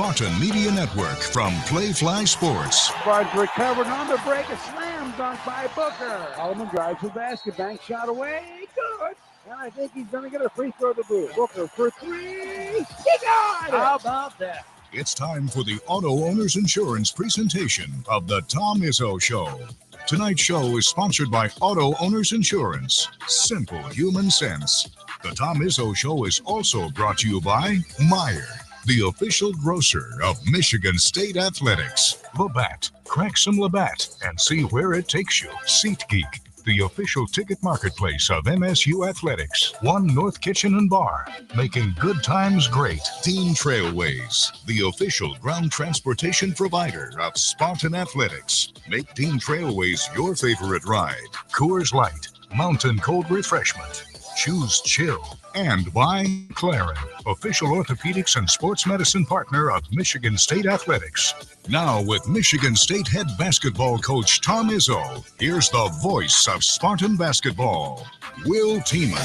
Spartan Media Network from Playfly Sports. Spartans recovered on the break. A slam dunk by Booker. Holloman drives the basket. Bank shot away. Good. And I think he's going to get a free throw to boot. Booker for three. He got it. How about that? It's time for the Auto Owners Insurance presentation of the Tom Izzo Show. Tonight's show is sponsored by Auto Owners Insurance. Simple human sense. The Tom Izzo Show is also brought to you by Meijer, the official grocer of Michigan State Athletics. Labatt. Crack some Labatt and see where it takes you. SeatGeek, the official ticket marketplace of MSU Athletics. One North Kitchen and Bar, making good times great. Team Trailways, the official ground transportation provider of Spartan Athletics. Make Team Trailways your favorite ride. Coors Light, mountain cold refreshment. Choose chill. And by Clarin, official orthopedics and sports medicine partner of Michigan State Athletics. Now with Michigan State head basketball coach Tom Izzo, here's the voice of Spartan basketball, Will Tiemann.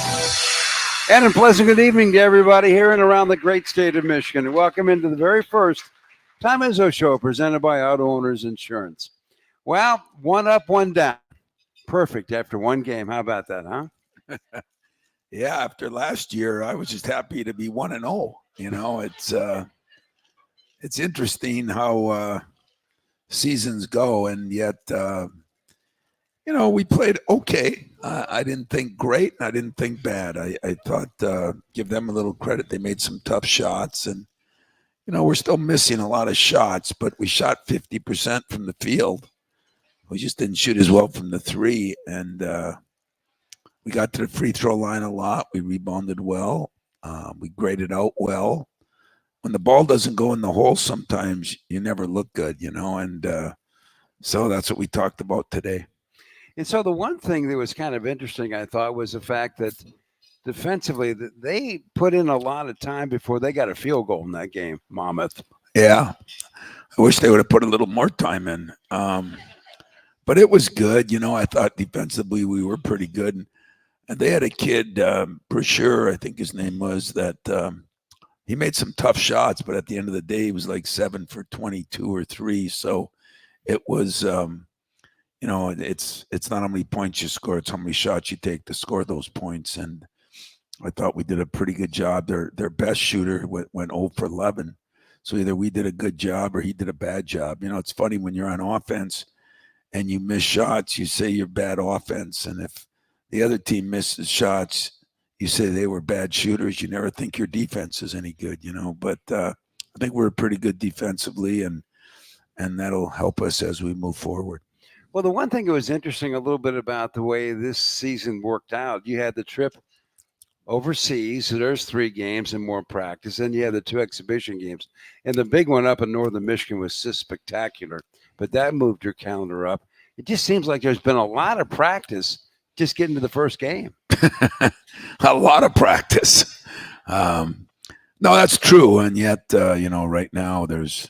And a pleasant good evening to everybody here and around the great state of Michigan. And welcome into the very first Tom Izzo Show presented by Auto Owners Insurance. Well, one up, one down. Perfect after one game. How about that, huh? Yeah, after last year, I was just happy to be 1-0. You know, it's interesting how seasons go, and yet, you know, we played okay. I didn't think great, and I didn't think bad. I thought give them a little credit. They made some tough shots, and you know, we're still missing a lot of shots, but we shot 50% from the field. We just didn't shoot as well from the three, and we got to the free throw line a lot. We rebounded well. We graded out well. When the ball doesn't go in the hole, sometimes you never look good, you know, and so that's what we talked about today. And so the one thing that was kind of interesting, I thought, was the fact that defensively, that they put in a lot of time before they got a field goal in that game, Monmouth. Yeah. I wish they would have put a little more time in. But it was good. You know, I thought defensively we were pretty good. And they had a kid, Brashear, I think his name was, that he made some tough shots, but at the end of the day, he was like 7 for 22 or 3. So it was, you know, it's not how many points you score, it's how many shots you take to score those points. And I thought we did a pretty good job. Their best shooter went 0 for 11. So either we did a good job or he did a bad job. You know, it's funny when you're on offense and you miss shots, you say you're bad offense. And if the other team misses shots, you say they were bad shooters. You never think your defense is any good, you know. But I think we're pretty good defensively, and that'll help us as we move forward. Well, the one thing that was interesting a little bit about the way this season worked out, you had the trip overseas, so there's 3 games and more practice, and you had the 2 exhibition games. And the big one up in northern Michigan was just spectacular, but that moved your calendar up. It just seems like there's been a lot of practice just getting to the first game. A lot of practice. No, that's true. And yet, you know, right now it's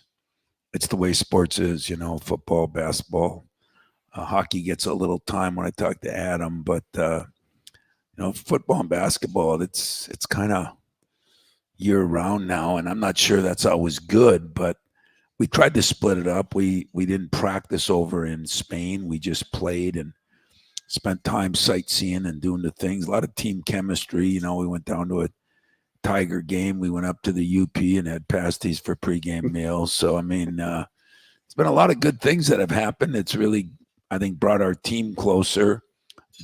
the way sports is, you know, football, basketball, hockey gets a little time when I talk to Adam, but, you know, football and basketball, it's kind of year round now. And I'm not sure that's always good, but we tried to split it up. We didn't practice over in Spain. We just played and spent time sightseeing and doing the things. A lot of team chemistry. You know, we went down to a Tiger game. We went up to the UP and had pasties for pregame meals. So, I mean, it's been a lot of good things that have happened. It's really, I think, brought our team closer.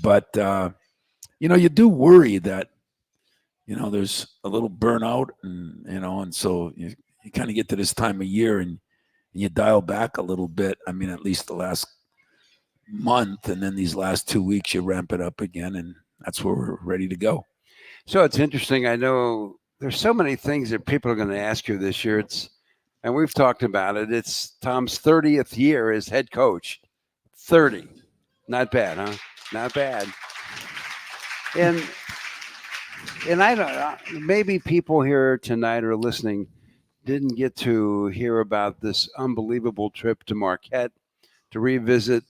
But, you know, you do worry that, you know, there's a little burnout and, you know, and so you kind of get to this time of year and you dial back a little bit. I mean, at least the last month, and then these last 2 weeks you ramp it up again, and that's where we're ready to go. So it's interesting. I know there's so many things that people are going to ask you this year. And we've talked about it. It's Tom's 30th year as head coach. 30. Not bad, huh? Not bad. And I don't, maybe people here tonight or listening didn't get to hear about this unbelievable trip to Marquette to revisit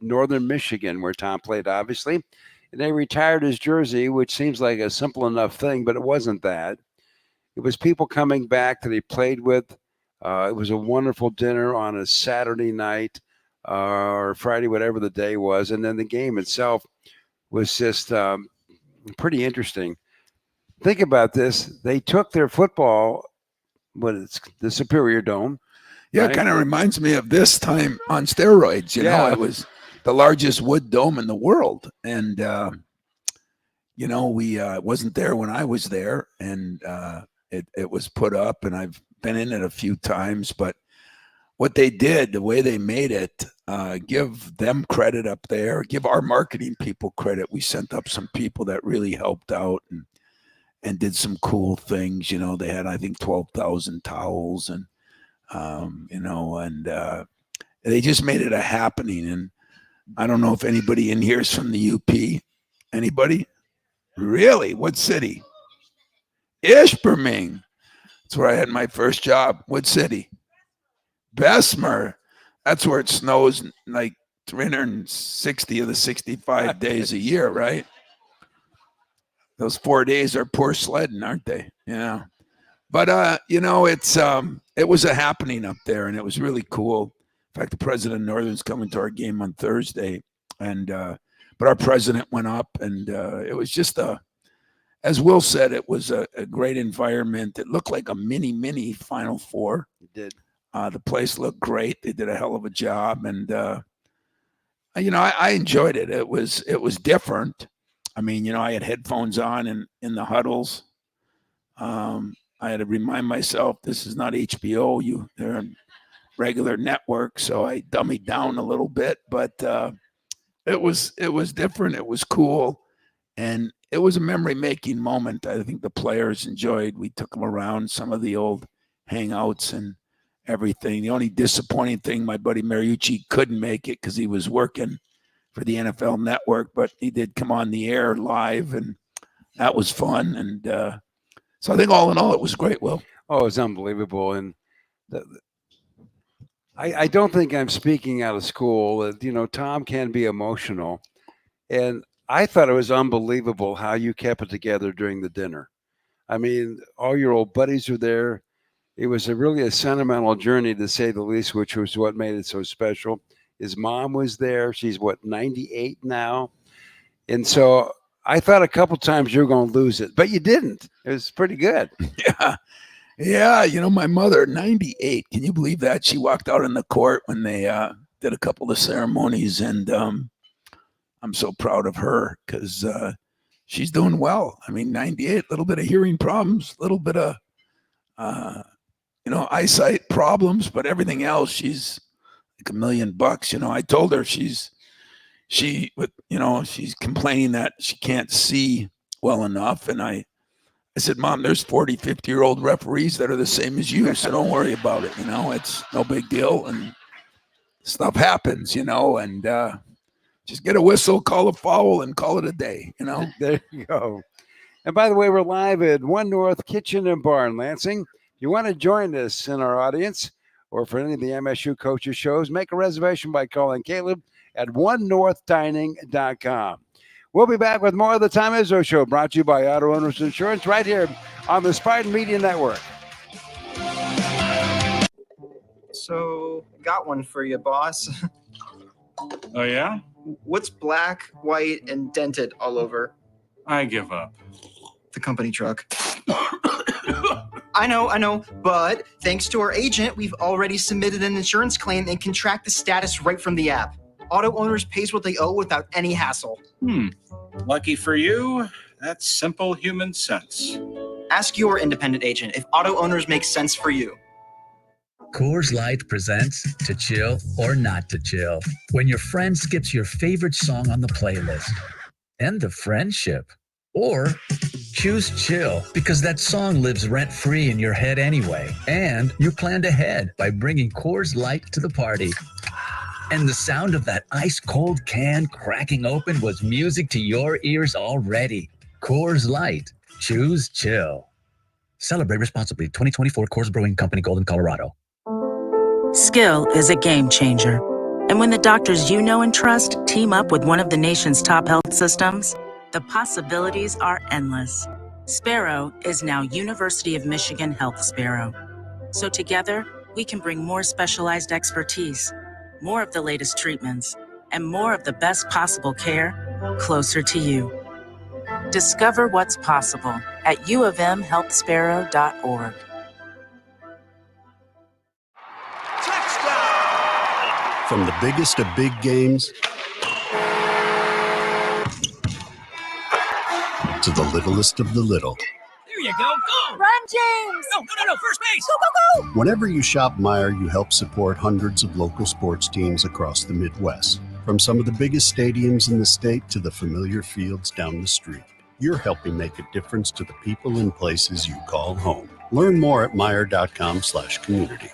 Northern Michigan, where Tom played, obviously. And they retired his jersey, which seems like a simple enough thing, but it wasn't that. It was people coming back that he played with It was a wonderful dinner on a Saturday night or Friday, whatever the day was. And then the game itself was just pretty interesting. Think about this. They took their football, it's the Superior Dome. Yeah, right? It kind of reminds me of this time on steroids. You know, Yeah. it was the largest wood dome in the world. And, you know, we wasn't there when I was there. And it was put up, and I've been in it a few times. But what they did, the way they made it, give them credit up there, give our marketing people credit. We sent up some people that really helped out and did some cool things. You know, they had, I think, 12,000 towels and, you know, and they just made it a happening. And I don't know if anybody in here is from the UP. Anybody? Really? What city? Ishpeming. That's where I had my first job. What city? Bessemer. That's where it snows like 360 of the 65 days a year, right? Those 4 days are poor sledding, aren't they? Yeah. But you know, it was a happening up there, and it was really cool. In fact, the president of Northern's coming to our game on Thursday, and but our president went up, and it was just as Will said, it was a great environment. It looked like a mini Final Four. It did. The place looked great. They did a hell of a job, and you know, I enjoyed it. It was different. I mean, you know, I had headphones on in the huddles. I had to remind myself this is not HBO. They're a regular network, so I dummied down a little bit. But it was different. It was cool, and it was a memory-making moment. I think the players enjoyed. We took them around some of the old hangouts and everything. The only disappointing thing, my buddy Mariucci couldn't make it because he was working for the NFL Network, but he did come on the air live, and that was fun. And so I think all in all, it was great, Will. Oh, it was unbelievable. And I don't think I'm speaking out of school. You know, Tom can be emotional. And I thought it was unbelievable how you kept it together during the dinner. I mean, all your old buddies were there. It was really a sentimental journey, to say the least, which was what made it so special. His mom was there. She's, 98 now? And so I thought a couple times you were going to lose it, but you didn't. It was pretty good. Yeah. You know, my mother, 98. Can you believe that? She walked out in the court when they did a couple of ceremonies, and I'm so proud of her because she's doing well. I mean, 98, a little bit of hearing problems, a little bit of, you know, eyesight problems, but everything else, she's like $1 million. You know, I told her she's complaining that she can't see well enough. And I said, Mom, there's 40, 50-year-old referees that are the same as you. So don't worry about it. You know, it's no big deal. And stuff happens, you know, and just get a whistle, call a foul, and call it a day, you know. There you go. And by the way, we're live at One North Kitchen and Bar in Lansing. If you want to join us in our audience or for any of the MSU coaches shows, make a reservation by calling Caleb at onenorthdining.com. We'll be back with more of the Tom Izzo Show, brought to you by Auto Owners Insurance, right here on the Spartan Media Network. So, got one for you, boss. Oh, yeah? What's black, white, and dented all over? I give up. The company truck. I know, but thanks to our agent, we've already submitted an insurance claim and can track the status right from the app. Auto Owners pays what they owe without any hassle. Lucky for you, that's simple human sense. Ask your independent agent if Auto Owners makes sense for you. Coors Light presents To Chill or Not to Chill. When your friend skips your favorite song on the playlist. End of friendship. Or choose chill because that song lives rent-free in your head anyway. And you planned ahead by bringing Coors Light to the party. And the sound of that ice-cold can cracking open was music to your ears already. Coors Light. Choose chill. Celebrate responsibly. 2024 Coors Brewing Company, Golden, Colorado. Skill is a game changer. And when the doctors you know and trust team up with one of the nation's top health systems, the possibilities are endless. Sparrow is now University of Michigan Health Sparrow. So together, we can bring more specialized expertise, more of the latest treatments, and more of the best possible care closer to you. Discover what's possible at uofmhealthsparrow.org. From the biggest of big games to the littlest of the little. There you go. Go! Run, James! No. First base! Go, go, go! Whenever you shop Meijer, you help support hundreds of local sports teams across the Midwest. From some of the biggest stadiums in the state to the familiar fields down the street. You're helping make a difference to the people and places you call home. Learn more at Meijer.com/community.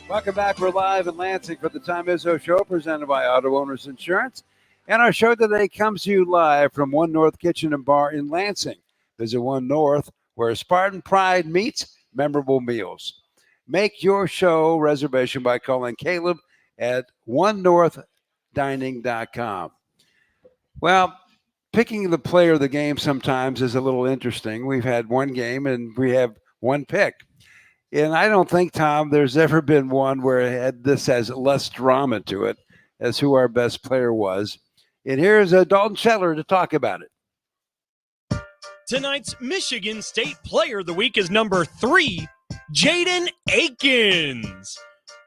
Welcome back. We're live in Lansing for the Tom Izzo Show, presented by Auto Owners Insurance. And our show today comes to you live from One North Kitchen and Bar in Lansing. Visit One North, where Spartan pride meets memorable meals. Make your show reservation by calling Caleb at onenorthdining.com. Well, picking the player of the game sometimes is a little interesting. We've had one game and we have one pick. And I don't think, Tom, there's ever been one where this has less drama to it as who our best player was. And here's Dalton Shetler to talk about it. Tonight's Michigan State Player of the Week is number 3, Jaden Akins.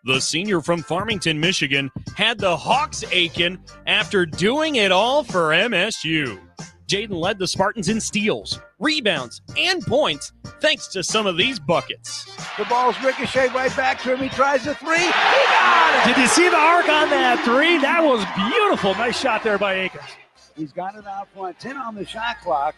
The senior from Farmington, Michigan, had the Hawks aching after doing it all for MSU. Jaden led the Spartans in steals, rebounds, and points thanks to some of these buckets. The ball's ricocheted right back to him. He tries a three. He got it! Did you see the arc on that three? That was beautiful. Nice shot there by Akins. He's got it out front. 10 on the shot clock.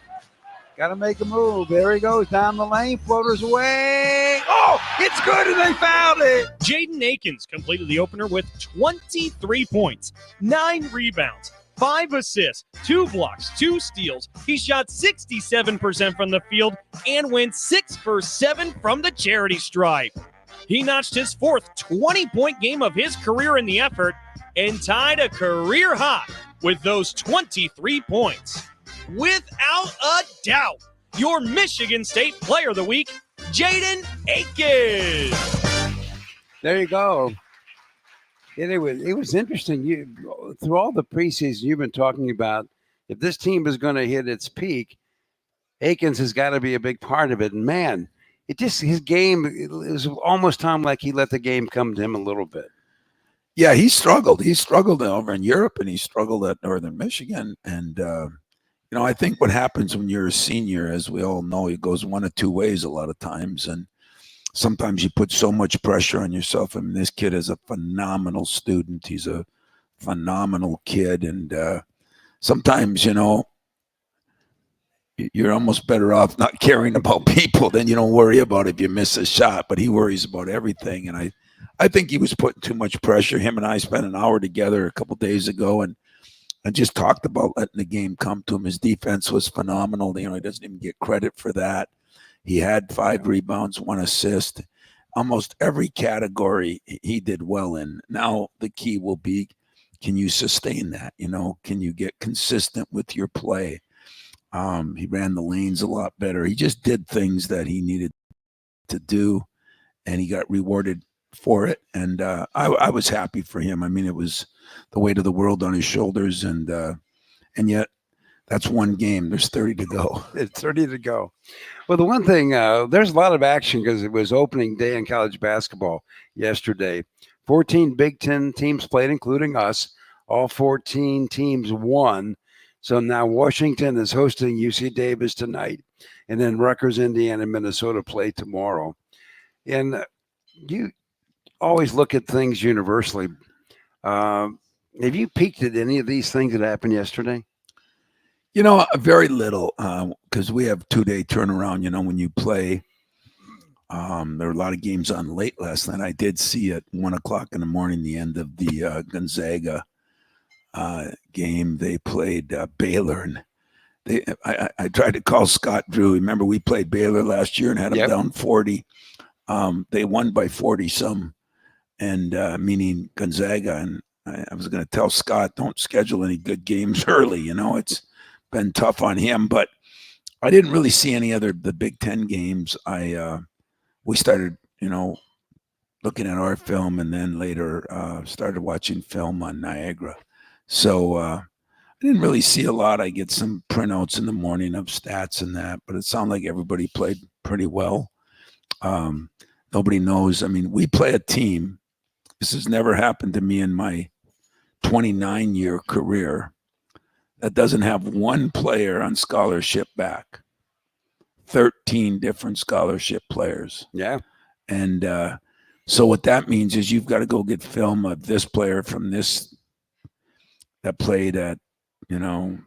Got to make a move. There he goes down the lane. Floaters away. Oh, it's good, and they fouled it. Jaden Akins completed the opener with 23 points, 9 rebounds, 5 assists, 2 blocks, 2 steals. He shot 67% from the field and went 6 for 7 from the charity stripe. He notched his 4th 20-point game of his career in the effort and tied a career high with those 23 points. Without a doubt, your Michigan State Player of the Week, Jaden Akins. There you go. And it was interesting. Through all the preseason, you've been talking about if this team is going to hit its peak, Akins has got to be a big part of it. And man, his game, it was almost time like he let the game come to him a little bit. Yeah, he struggled. He struggled over in Europe, and he struggled at Northern Michigan. And I think what happens when you're a senior, as we all know, it goes one of two ways a lot of times. And sometimes you put so much pressure on yourself. I mean, this kid is a phenomenal student. He's a phenomenal kid. And sometimes, you're almost better off not caring about people than you don't worry about if you miss a shot. But he worries about everything. And I think he was putting too much pressure. Him and I spent an hour together a couple days ago, and I just talked about letting the game come to him. His defense was phenomenal. He doesn't even get credit for that. He had 5 rebounds, 1 assist. Almost every category he did well in. Now the key will be, can you sustain that? Can you get consistent with your play? He ran the lanes a lot better. He just did things that he needed to do, and he got rewarded for it. And I was happy for him. I mean, it was the weight of the world on his shoulders, and yet that's one game. There's 30 to go. It's 30 to go. Well, the one thing, there's a lot of action because it was opening day in college basketball yesterday. 14 Big Ten teams played, including us. All 14 teams won. So now Washington is hosting UC Davis tonight, and then Rutgers, Indiana, Minnesota play tomorrow. And you always look at things universally. Have you peeked at any of these things that happened yesterday? Very little, because we have 2-day turnaround. When you play, there were a lot of games on late last night. I did see at 1:00 in the morning the end of the Gonzaga game. They played Baylor, and I tried to call Scott Drew. Remember, we played Baylor last year and had them down 40. They won by 40 some, and meaning Gonzaga, and I was going to tell Scott, don't schedule any good games early. You know, it's been tough on him, but I didn't really see any other the Big Ten games. We started, you know, looking at our film, and then later started watching film on Niagara. So I didn't really see a lot. I get some printouts in the morning of stats and that, but it sounded like everybody played pretty well. Nobody knows. I mean, we play a team. This has never happened to me in my 29-year career that doesn't have one player on scholarship back. 13 different scholarship players. Yeah. And so what that means is you've got to go get film of this player from this that played at, you know,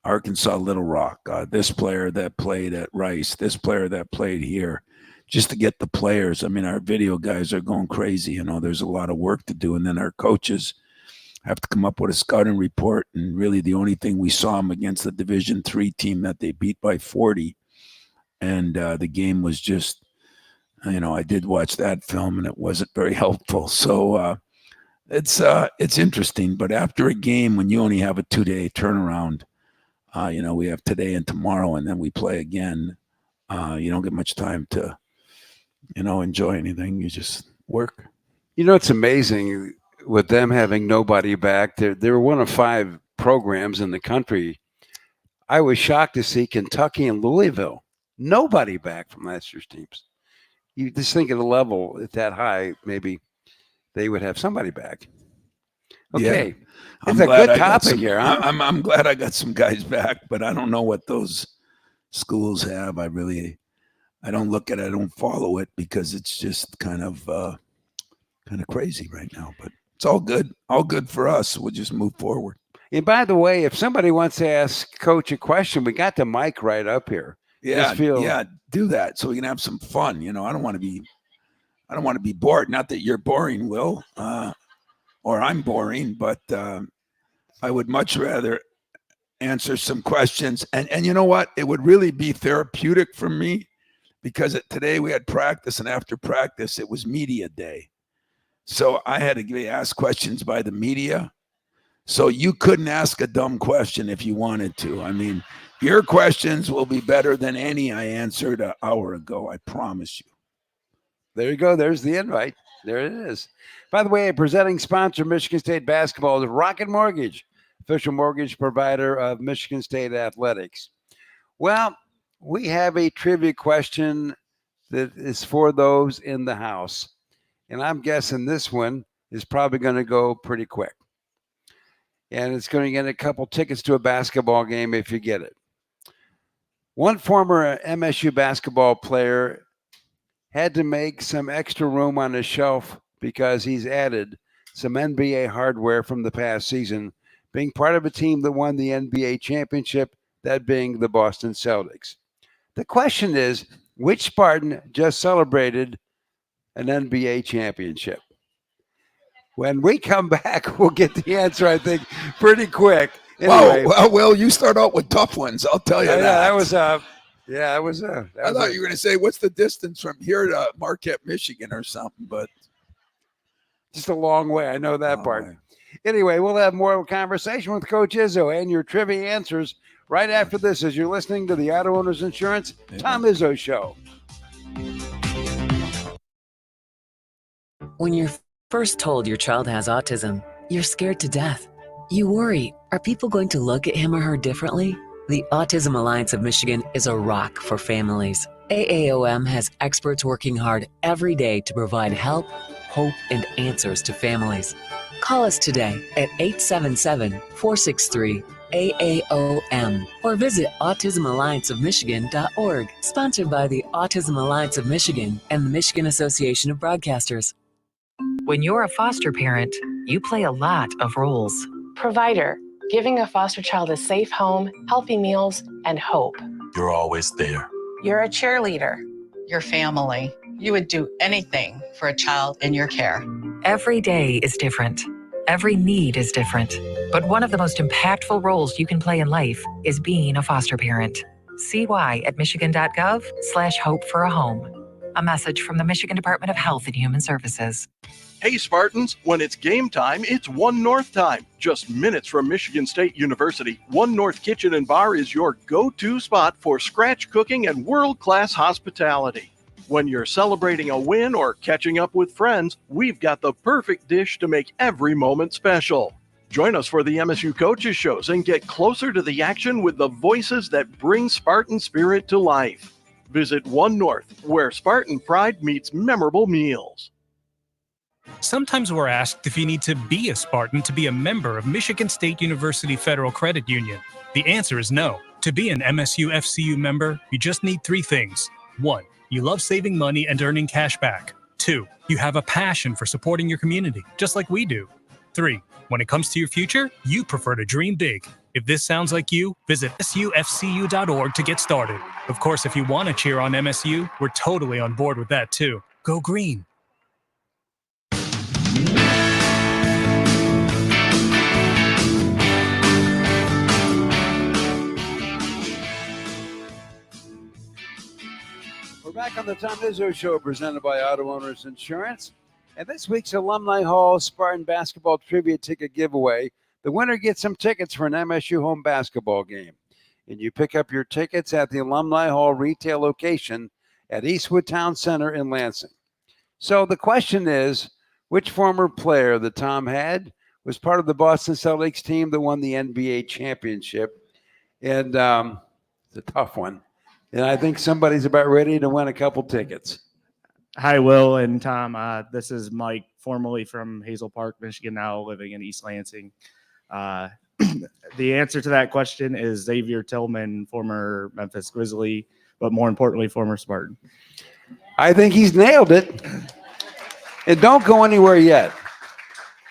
Arkansas Little Rock, this player that played at Rice, this player that played here, just to get the players. I mean, our video guys are going crazy. You know, there's a lot of work to do. And then our coaches have to come up with a scouting report. And really the only thing we saw them against the Division III team that they beat by 40. And the game was just, you know, I did watch that film and it wasn't very helpful. So it's interesting. But after a game, when you only have a 2-day turnaround, you know, we have today and tomorrow, and then we play again. You don't get much time to, you know, enjoy anything. You just work. You know, it's amazing with them having nobody back. They're one of 5 programs in the country. I was shocked to see Kentucky and Louisville. Nobody back from last year's teams. You just think of the level at that high, maybe they would have somebody back. Okay. Yeah. It's a good topic here. Huh? I'm glad I got some guys back, but I don't know what those schools have. I don't look at it. I don't follow it because it's just kind of crazy right now, but it's all good. All good for us. We'll just move forward. And by the way, if somebody wants to ask Coach a question, we got the mic right up here. Yeah, do that so we can have some fun. You know, I don't want to be bored. Not that you're boring, Will, or I'm boring, but I would much rather answer some questions. And you know what? It would really be therapeutic for me because today we had practice, and after practice, it was media day. So I had to be asked questions by the media. So you couldn't ask a dumb question if you wanted to. I mean, your questions will be better than any I answered an hour ago. I promise you. There you go. There's the invite. There it is. By the way, a presenting sponsor, Michigan State basketball, is Rocket Mortgage, official mortgage provider of Michigan State athletics. Well, we have a trivia question that is for those in the house. And I'm guessing this one is probably going to go pretty quick. And it's going to get a couple tickets to a basketball game if you get it. One former MSU basketball player had to make some extra room on his shelf because he's added some NBA hardware from the past season, being part of a team that won the NBA championship, that being the Boston Celtics. The question is, which Spartan just celebrated an NBA championship? When we come back, we'll get the answer, I think, pretty quick. Anyway, well, you start out with tough ones. I'll tell you that. I thought you were going to say, what's the distance from here to Marquette, Michigan or something, but just a long way. I know that part. Way. Anyway, we'll have more of a conversation with Coach Izzo and your trivia answers right after this as you're listening to the Auto Owners Insurance Tom Izzo Show. When you're first told your child has autism, you're scared to death. You worry, are people going to look at him or her differently? The Autism Alliance of Michigan is a rock for families. AAOM has experts working hard every day to provide help, hope, and answers to families. Call us today at 877-463-AAOM or visit autismallianceofmichigan.org, sponsored by the Autism Alliance of Michigan and the Michigan Association of Broadcasters. When you're a foster parent, you play a lot of roles. Provider, giving a foster child a safe home, healthy meals, and hope. You're always there. You're a cheerleader. Your family. You would do anything for a child in your care. Every day is different. Every need is different. But one of the most impactful roles you can play in life is being a foster parent. See why at michigan.gov/hope for a home. A message from the Michigan Department of Health and Human Services. Hey Spartans, when it's game time, it's One North time. Just minutes from Michigan State University, One North Kitchen and Bar is your go-to spot for scratch cooking and world-class hospitality. When you're celebrating a win or catching up with friends, we've got the perfect dish to make every moment special. Join us for the MSU Coaches Shows and get closer to the action with the voices that bring Spartan spirit to life. Visit One North, where Spartan pride meets memorable meals. Sometimes we're asked if you need to be a Spartan to be a member of Michigan State University Federal Credit Union. The answer is no. To be an MSU FCU member, you just need 3 things. 1, you love saving money and earning cash back. 2, you have a passion for supporting your community, just like we do. 3, when it comes to your future, you prefer to dream big. If this sounds like you, visit sufcu.org to get started. Of course, if you want to cheer on MSU, we're totally on board with that too. Go green. We're back on the Tom Izzo Show, presented by Auto Owners Insurance. And this week's Alumni Hall Spartan Basketball Trivia Ticket Giveaway, the winner gets some tickets for an MSU home basketball game. And you pick up your tickets at the Alumni Hall retail location at Eastwood Town Center in Lansing. So the question is, which former player that Tom had was part of the Boston Celtics team that won the NBA championship? And it's a tough one. And I think somebody's about ready to win a couple tickets. Hi, Will and Tom. This is Mike, formerly from Hazel Park, Michigan, now living in East Lansing. The answer to that question is Xavier Tillman, former Memphis Grizzly, but more importantly, former Spartan. I think he's nailed it. And don't go anywhere yet.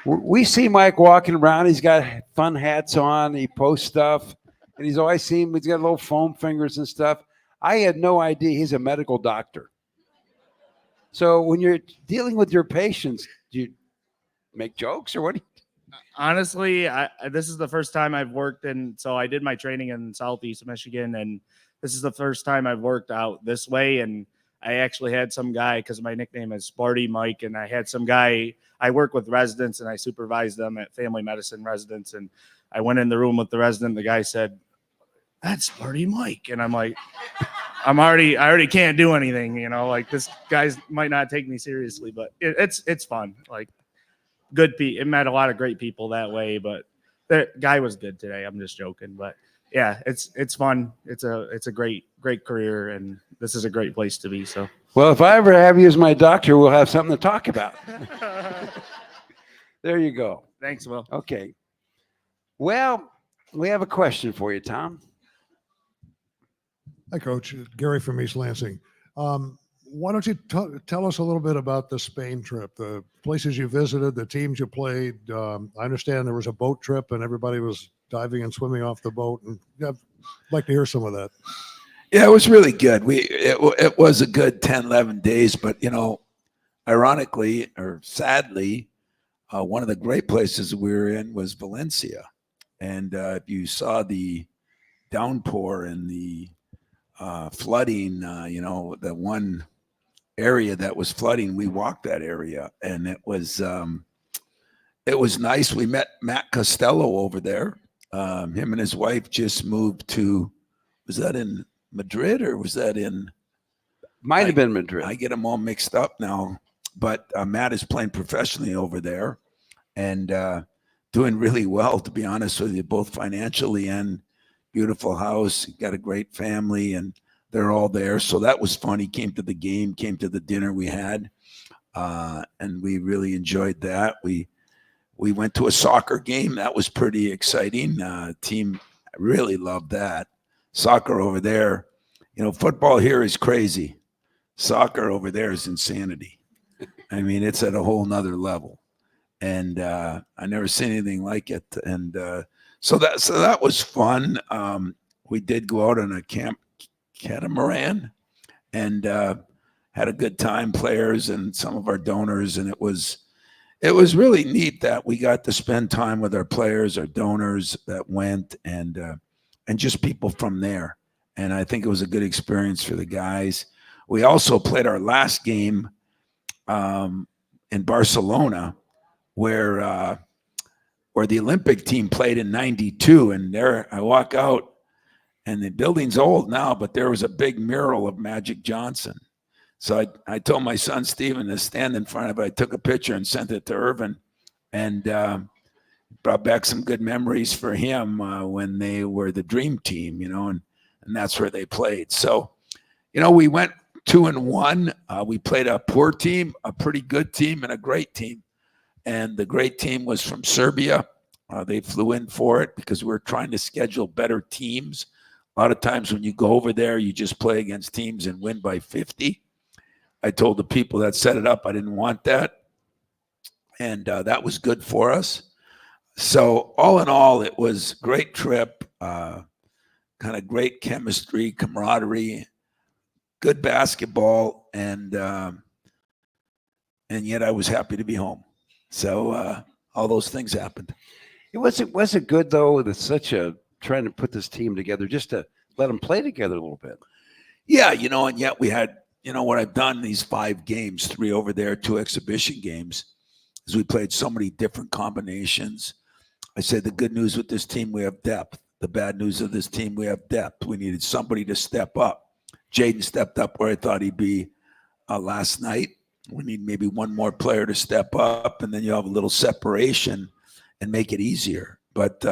We see Mike walking around. He's got fun hats on. He posts stuff. And he's always seen he's got little foam fingers and stuff. I had no idea he's a medical doctor. So when you're dealing with your patients, do you make jokes or what do you? Honestly, this is the first time I've worked in, so I did my training in Southeast Michigan, and this is the first time I've worked out this way. And I actually had some guy, because my nickname is Sparty Mike, and I had some guy, I work with residents and I supervise them at family medicine residents. And I went in the room with the resident. The guy said, "That's Sparty Mike." And I'm like, I already can't do anything, like this guys might not take me seriously, but it's fun. Like good people. It met a lot of great people that way, but the guy was good today. I'm just joking, but yeah, it's fun. It's a great career, and this is a great place to be. So, well, if I ever have you as my doctor, we'll have something to talk about. There you go. Thanks, Will. Okay. Well, we have a question for you, Tom. Hi, Coach. Gary from East Lansing. Why don't you tell us a little bit about the Spain trip, the places you visited, the teams you played? I understand there was a boat trip and everybody was diving and swimming off the boat. And I'd like to hear some of that. Yeah, it was really good. It was a good 10, 11 days, but, ironically or sadly, one of the great places we were in was Valencia. And if you saw the downpour and the flooding, the one area that was flooding, we walked that area, and it was nice. We met Matt Costello over there. Him and his wife just moved to, was that in Madrid or was that in? Might have been Madrid. I get them all mixed up now, but Matt is playing professionally over there and doing really well, to be honest with you, both financially and beautiful house. He got a great family, and they're all there. So that was fun. He came to the game, came to the dinner we had, and we really enjoyed that. We went to a soccer game. That was pretty exciting. Team really loved that. Soccer over there, football here is crazy. Soccer over there is insanity. I mean, it's at a whole nother level. And I never seen anything like it. And so that was fun. We did go out on a catamaran and had a good time, players and some of our donors. And it was really neat that we got to spend time with our players, our donors that went, and just people from there. And I think it was a good experience for the guys. We also played our last game in Barcelona where the Olympic team played in '92, and there I walk out, and the building's old now, but there was a big mural of Magic Johnson. So I told my son Steven to stand in front of it. I took a picture and sent it to Irvin, and brought back some good memories for him when they were the dream team, and that's where they played. So, we went 2-1. We played a poor team, a pretty good team, and a great team. And the great team was from Serbia. They flew in for it because we were trying to schedule better teams. A lot of times when you go over there, you just play against teams and win by 50. I told the people that set it up I didn't want that. And that was good for us. So all in all, it was a great trip, kind of great chemistry, camaraderie, good basketball, and yet I was happy to be home. So all those things happened. Was it good though? That's trying to put this team together, just to let them play together a little bit. Yeah, and yet we had, what I've done these 5 games, 3 over there, 2 exhibition games, is we played so many different combinations. I said the good news with this team, we have depth. The bad news of this team, we have depth. We needed somebody to step up. Jaden stepped up where I thought he'd be last night. We need maybe one more player to step up, and then you have a little separation and make it easier. But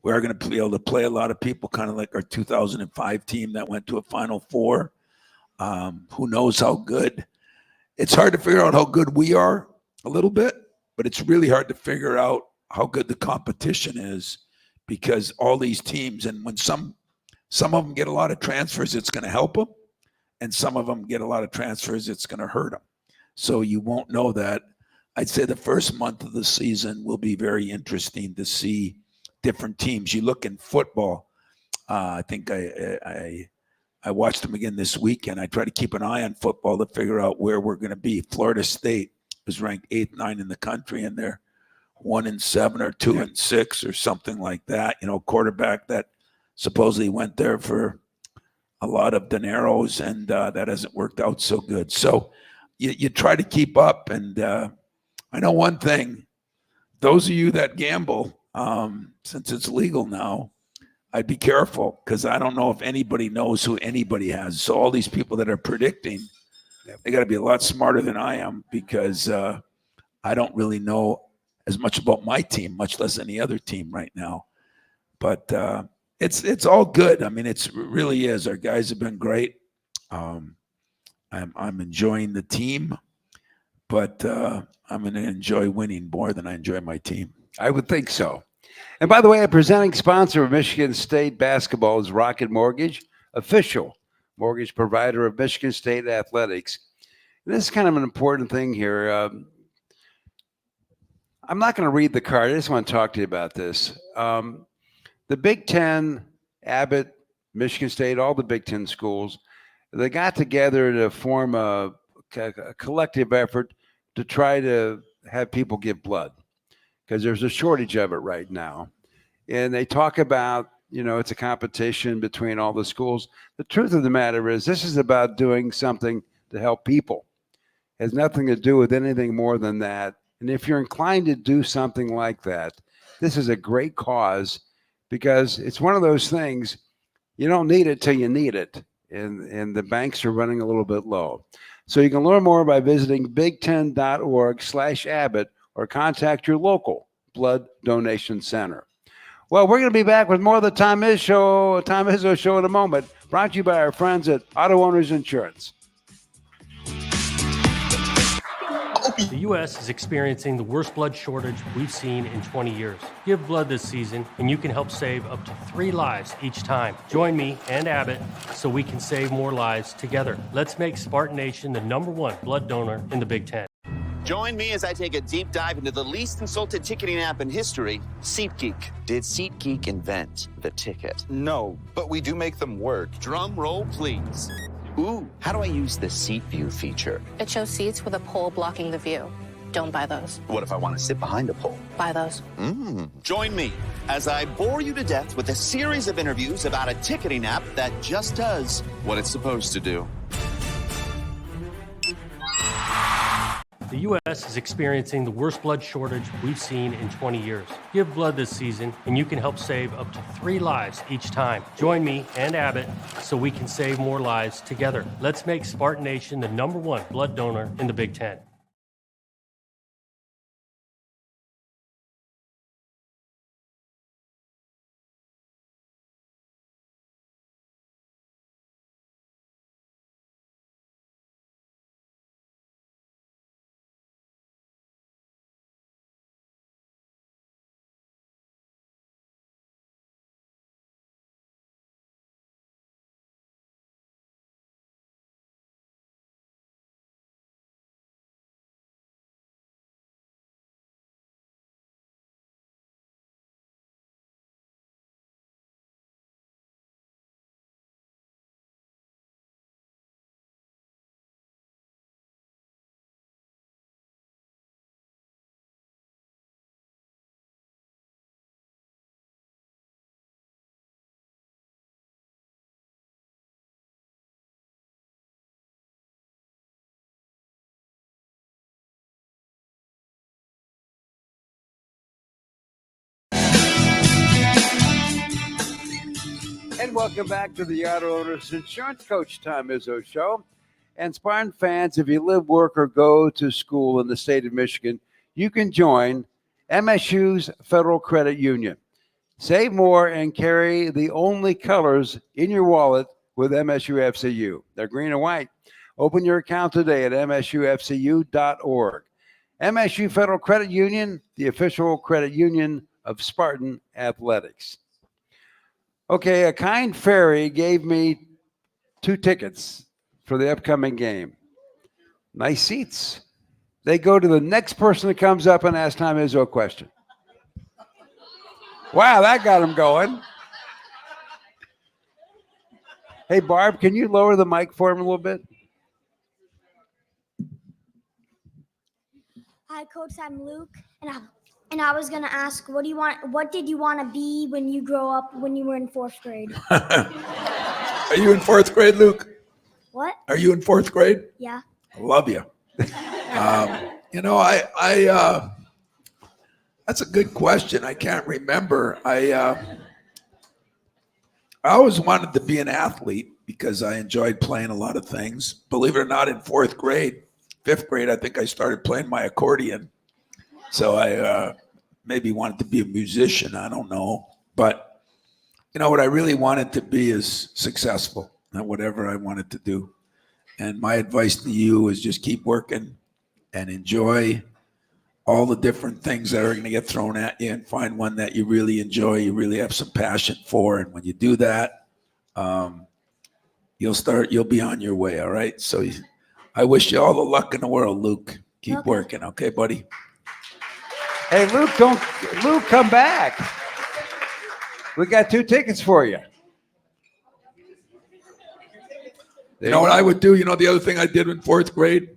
we are going to be able to play a lot of people, kind of like our 2005 team that went to a Final Four. Who knows how good? It's hard to figure out how good we are a little bit, but it's really hard to figure out how good the competition is, because all these teams, and when some of them get a lot of transfers, it's going to help them, and some of them get a lot of transfers, it's going to hurt them. So you won't know that. I'd say the first month of the season will be very interesting to see different teams. You look in football. I think I watched them again this weekend. I try to keep an eye on football to figure out where we're going to be. Florida State was ranked 8th, 9th in the country, and they're 1-7 or 2-6 or something like that. Quarterback that supposedly went there for a lot of dineros, and that hasn't worked out so good. So you try to keep up, and I know one thing. Those of you that gamble, since it's legal now, I'd be careful, because I don't know if anybody knows who anybody has. So all these people that are predicting, they got to be a lot smarter than I am, because I don't really know as much about my team, much less any other team right now. But it's all good. I mean, it really is. Our guys have been great. I'm enjoying the team, but I'm going to enjoy winning more than I enjoy my team. I would think so. And by the way, a presenting sponsor of Michigan State basketball is Rocket Mortgage, official mortgage provider of Michigan State athletics. And this is kind of an important thing here. I'm not going to read the card. I just want to talk to you about this. The Big Ten, Abbott, Michigan State, all the Big Ten schools, they got together to form a collective effort to try to have people give blood, because there's a shortage of it right now. And they talk about, it's a competition between all the schools. The truth of the matter is, this is about doing something to help people. It has nothing to do with anything more than that. And if you're inclined to do something like that, this is a great cause, because it's one of those things, you don't need it till you need it. And the banks are running a little bit low. So you can learn more by visiting big10.org/Abbott or contact your local blood donation center. Well, we're going to be back with more of the Tom Izzo Show in a moment, brought to you by our friends at Auto Owners Insurance. The U.S. is experiencing the worst blood shortage we've seen in 20 years. Give blood this season, and you can help save up to 3 lives each time. Join me and Abbott so we can save more lives together. Let's make Spartan Nation the #1 blood donor in the Big Ten. Join me as I take a deep dive into the least consulted ticketing app in history, SeatGeek. Did SeatGeek invent the ticket? No, but we do make them work. Drum roll, please. Ooh, how do I use the Seat View feature? It shows seats with a pole blocking the view. Don't buy those. What if I want to sit behind a pole? Buy those. Join me as I bore you to death with a series of interviews about a ticketing app that just does what it's supposed to do. The U.S. is experiencing the worst blood shortage we've seen in 20 years. Give blood this season, and you can help save up to 3 lives each time. Join me and Abbott so we can save more lives together. Let's make Spartan Nation the #1 blood donor in the Big Ten. And welcome back to the Auto Owners Insurance Coach Tom Izzo Show. And Spartan fans, if you live, work, or go to school in the state of Michigan, you can join MSU's Federal Credit Union. Save more and carry the only colors in your wallet with MSU FCU. They're green and white. Open your account today at msufcu.org. MSU Federal Credit Union, the official credit union of Spartan Athletics. Okay, a kind fairy gave me 2 tickets for the upcoming game. Nice seats. They go to the next person that comes up and asks Tom Izzo a question. Wow, that got him going. Hey, Barb, can you lower the mic for him a little bit? Hi, Coach. I'm Luke, and I was gonna ask, what did you want to be when you grow up? When you were in 4th grade? Are you in 4th grade, Luke? What? Are you in 4th grade? Yeah. I love you. That's a good question. I can't remember. I always wanted to be an athlete because I enjoyed playing a lot of things. Believe it or not, in 4th grade, 5th grade, I think I started playing my accordion. So I maybe wanted to be a musician. I don't know. But, what I really wanted to be is successful at whatever I wanted to do. And my advice to you is just keep working and enjoy all the different things that are going to get thrown at you, and find one that you really enjoy, you really have some passion for. And when you do that, you'll be on your way. All right. So I wish you all the luck in the world, Luke. Keep working. Okay, buddy. Hey, Luke, come back. We got 2 tickets for you. You know what I would do? The other thing I did in 4th grade?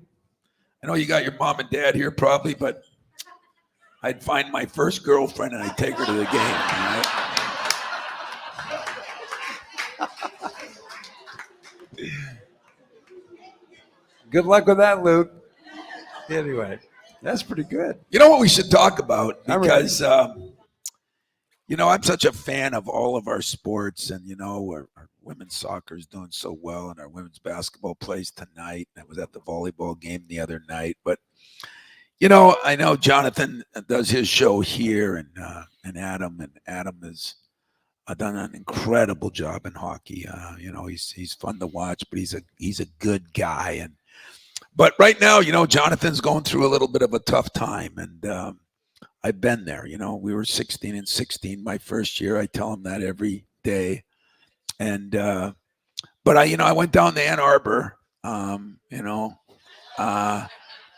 I know you got your mom and dad here probably, but I'd find my first girlfriend and I'd take her to the game. Good luck with that, Luke. Anyway, that's pretty good. You know what we should talk about? Because, I'm such a fan of all of our sports, and, our women's soccer is doing so well, and our women's basketball plays tonight. I was at the volleyball game the other night. But, I know Jonathan does his show here, and Adam has done an incredible job in hockey. He's fun to watch, but he's a good guy. But right now, Jonathan's going through a little bit of a tough time, and I've been there. We were 16-16 my first year. I tell him that every day. And but I went down to Ann Arbor,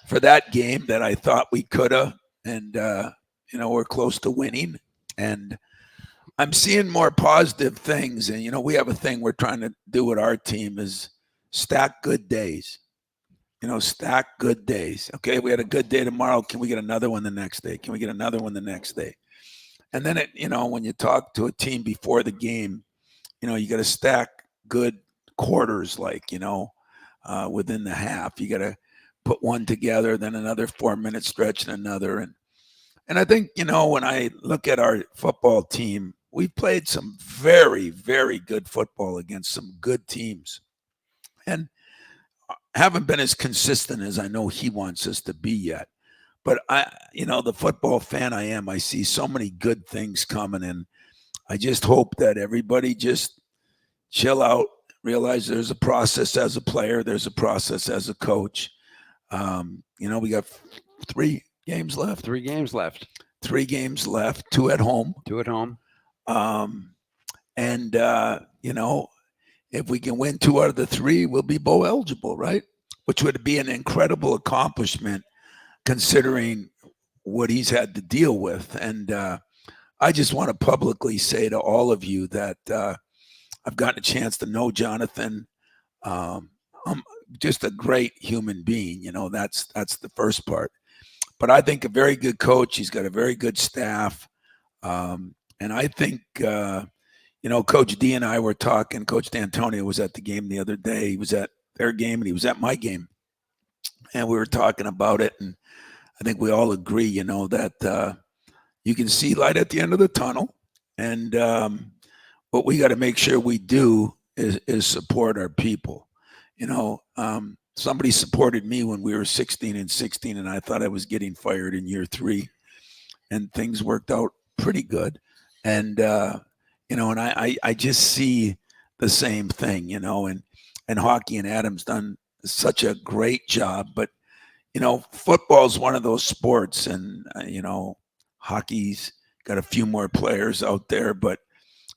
for that game that I thought we could have, and we're close to winning. And I'm seeing more positive things. And we have a thing we're trying to do with our team is stack good days. Stack good days. Okay, we had a good day tomorrow. Can we get another one the next day? Can we get another one the next day? And then when you talk to a team before the game, you got to stack good quarters, within the half. You got to put one together, then another 4-minute stretch and another. And I think, you know, when I look at our football team, we've played some very, very good football against some good teams. And haven't been as consistent as I know he wants us to be yet. But you know, the football fan I am, I see so many good things coming, and I just hope that everybody just chill out, realize there's a process as a player, there's a process as a coach. You know, we got 3 games left. 3 games left. 3 games left, 2 at home. 2 at home. You know, if we can win 2 out of the 3, we'll be bowl eligible, right? Which would be an incredible accomplishment considering what he's had to deal with. And I just want to publicly say to all of you that I've gotten a chance to know Jonathan. I'm just a great human being. You know, that's the first part. But I think a very good coach. He's got a very good staff. And I think, you know, Coach D and I were talking. Coach D'Antonio was at the game the other day. He was at their game and he was at my game. And we were talking about it. And I think we all agree, you know, that you can see light at the end of the tunnel. And what we got to make sure we do is support our people. You know, somebody supported me when we were 16-16, and I thought I was getting fired in year 3. And things worked out pretty good. And, you know, and I just see the same thing, you know, and Hockey and Adam's done such a great job. But, you know, football's one of those sports, and, you know, hockey's got a few more players out there, but,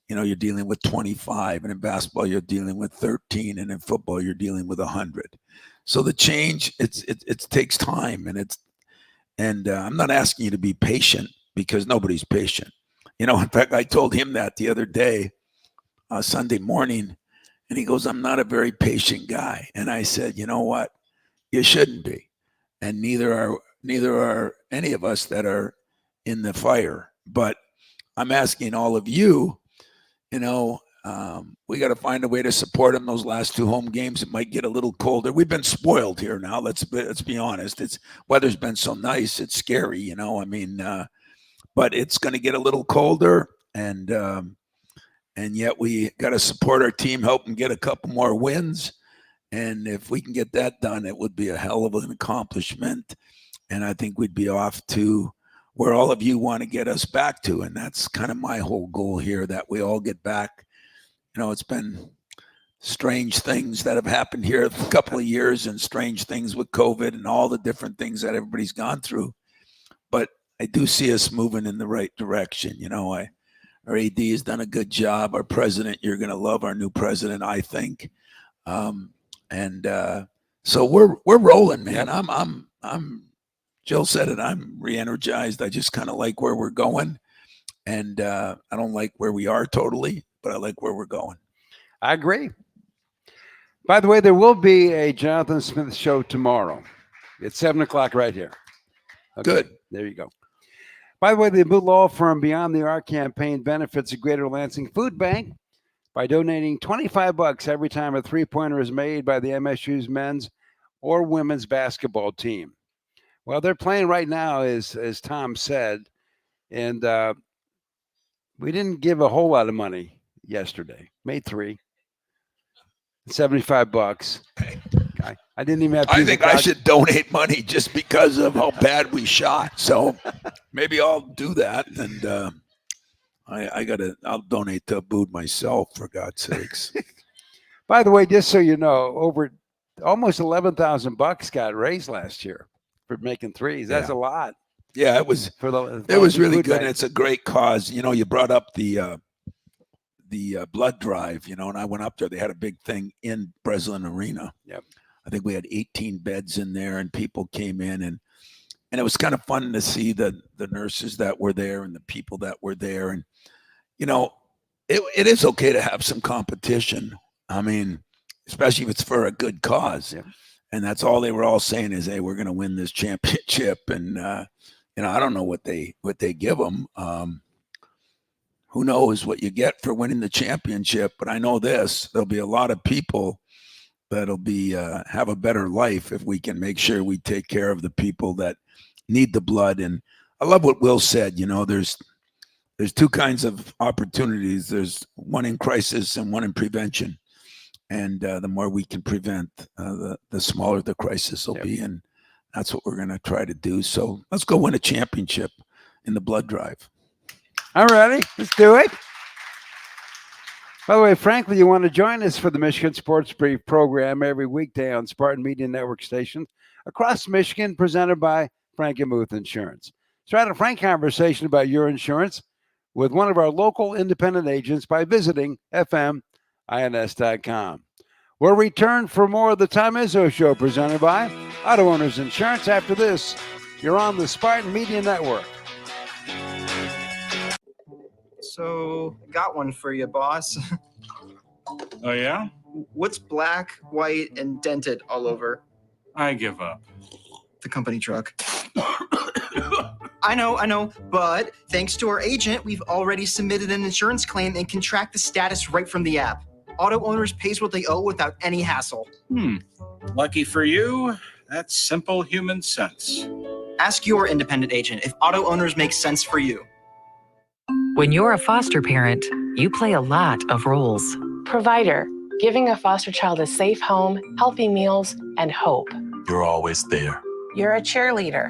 you know, you're dealing with 25, and in basketball, you're dealing with 13, and in football, you're dealing with 100. So the change, it takes time, and I'm not asking you to be patient because nobody's patient. You know, in fact, I told him that the other day, Sunday morning, and he goes, "I'm not a very patient guy." And I said, "You know what? You shouldn't be, and neither are any of us that are in the fire. But I'm asking all of you, you know, we got to find a way to support them those last 2 home games. It might get a little colder. We've been spoiled here now. Let's be honest. Weather's been so nice. It's scary, you know. I mean, but it's going to get a little colder, and yet we got to support our team, help them get a couple more wins. And if we can get that done, it would be a hell of an accomplishment. And I think we'd be off to where all of you want to get us back to. And that's kind of my whole goal here, that we all get back. You know, it's been strange things that have happened here a couple of years, and strange things with COVID and all the different things that everybody's gone through. But I do see us moving in the right direction. You know, our AD has done a good job. Our president, you're going to love our new president, I think. So we're rolling, man. I'm Jill said it. I'm re-energized. I just kind of like where we're going, and I don't like where we are totally, but I like where we're going. I agree. By the way, there will be a Jonathan Smith show tomorrow. It's 7:00 right here. Okay, good. There you go. By the way, the law firm Beyond the Arc campaign benefits the Greater Lansing Food Bank by donating $25 every time a 3-pointer is made by the MSU's men's or women's basketball team. Well, they're playing right now, as Tom said, and we didn't give a whole lot of money yesterday. Made 3, $75. Okay. I didn't even have to. I think I should donate money just because of how bad we shot. So maybe I'll do that, and I'll donate to Abood myself, for God's sakes. By the way, just so you know, over almost $11,000 got raised last year for making 3s. That's a lot. Yeah, it was really good, and it's a great cause. You know, you brought up the blood drive, you know, and I went up there. They had a big thing in Breslin Arena. Yep. I think we had 18 beds in there, and people came in, and it was kind of fun to see the nurses that were there and the people that were there. And, you know, it is okay to have some competition. I mean, especially if it's for a good cause. Yeah. And that's all they were all saying is, hey, we're going to win this championship. And, you know, I don't know what they give them. Who knows what you get for winning the championship? But I know this, there'll be a lot of people that'll be have a better life if we can make sure we take care of the people that need the blood. And I love what Will said. You know, there's two kinds of opportunities. There's one in crisis and one in prevention. And the more we can prevent, the smaller the crisis will be. And that's what we're going to try to do. So let's go win a championship in the blood drive. All righty, let's do it. By the way, frankly, you want to join us for the Michigan Sports Brief program every weekday on Spartan Media Network stations across Michigan, presented by Frank & Muth Insurance. Start a frank conversation about your insurance with one of our local independent agents by visiting fmins.com. We'll return for more of the Tom Izzo Show, presented by Auto Owners Insurance. After this, you're on the Spartan Media Network. So, got one for you, boss. Oh, yeah? What's black, white, and dented all over? I give up. The company truck. I know, but thanks to our agent, we've already submitted an insurance claim and can track the status right from the app. Auto Owners pays what they owe without any hassle. Lucky for you, that's simple human sense. Ask your independent agent if Auto Owners makes sense for you. When you're a foster parent, you play a lot of roles. Provider, giving a foster child a safe home, healthy meals, and hope. You're always there. You're a cheerleader.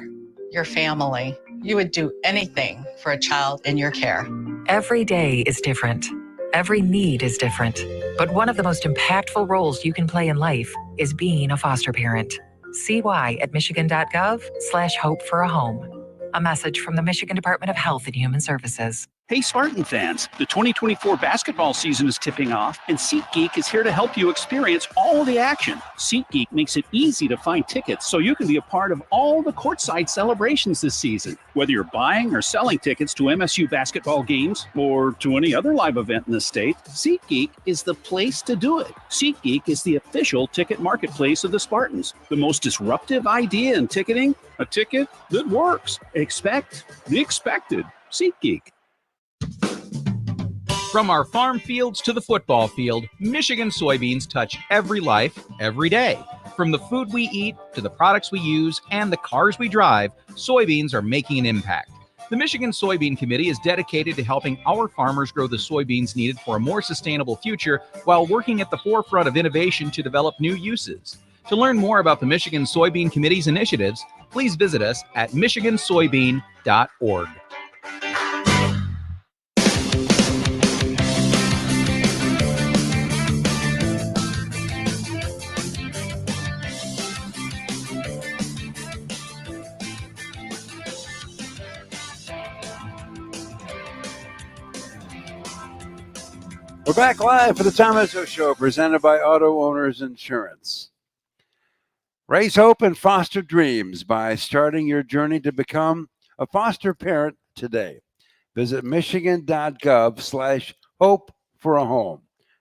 Your family. You would do anything for a child in your care. Every day is different. Every need is different. But one of the most impactful roles you can play in life is being a foster parent. See why at michigan.gov/hope for a home. A message from the Michigan Department of Health and Human Services. Hey, Spartan fans, the 2024 basketball season is tipping off, and SeatGeek is here to help you experience all the action. SeatGeek makes it easy to find tickets so you can be a part of all the courtside celebrations this season. Whether you're buying or selling tickets to MSU basketball games or to any other live event in the state, SeatGeek is the place to do it. SeatGeek is the official ticket marketplace of the Spartans. The most disruptive idea in ticketing, a ticket that works. Expect the expected. SeatGeek. From our farm fields to the football field, Michigan soybeans touch every life, every day. From the food we eat to the products we use and the cars we drive, soybeans are making an impact. The Michigan Soybean Committee is dedicated to helping our farmers grow the soybeans needed for a more sustainable future while working at the forefront of innovation to develop new uses. To learn more about the Michigan Soybean Committee's initiatives, please visit us at michigansoybean.org. We're back live for the Tom Izzo Show, presented by Auto Owners Insurance. Raise hope and foster dreams by starting your journey to become a foster parent today. Visit michigan.gov/hope for a home